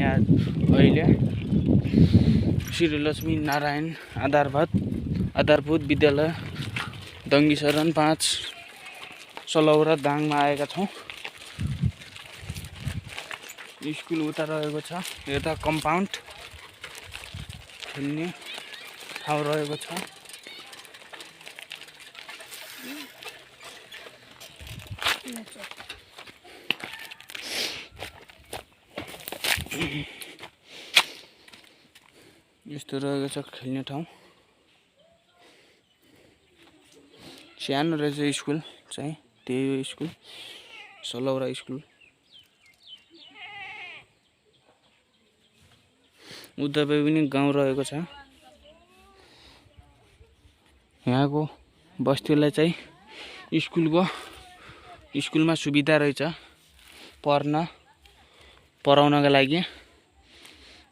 यहाँ अहिले श्री लक्ष्मी नारायण आधारभूत विद्यालय दङ्गीशरण 5 सलौरा दाङमा आएका छौँ। स्कुल उता रहेको छ, यता कम्पाउन्ड खेल्ने ठाउँ रहेको छ। यस्तो रहेको छ खेल्ने ठाउँ। सानो रहेछ स्कुल चाहिँ, त्यही हो स्कुल, सलौरा स्कुल। उतापट्टि पनि गाउँ रहेको छ। यहाँको बस्तीलाई चाहिँ स्कुलमा सुविधा रहेछ पढाउनका लागि।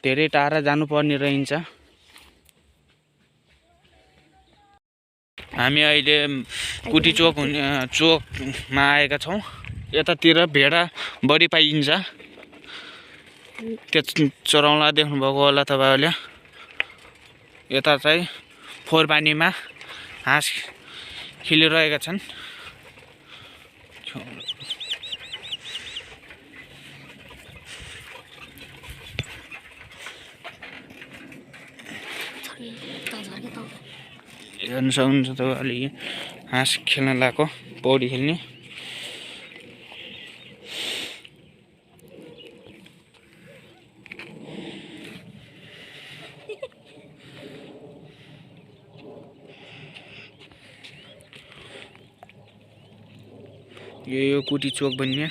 धेरै टाढा जानुपर्ने रहन्छ। हामी अहिले कुटी चोकमा आएका छौँ। यतातिर भेडा बढी पाइन्छ। त्यो चराउला देख्नुभएको होला तपाईँहरूले। यता चाहिँ फोहोर पानीमा हाँस खेलिरहेका छन्। हेर्न सक्नुहुन्छ तपाईँहरूले हाँस खेल्न लगाएको, पौडी खेल्ने। यो कुटी चोक भन्ने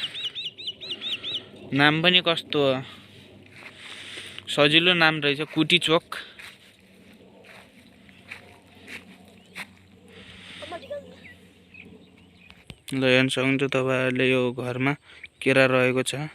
नाम पनि कस्तो सजिलो नाम रहेछ, कुटी चोक। ल हेर्न सक्नुहुन्छ तपाईँहरूले यो घरमा केरा रहेको छ।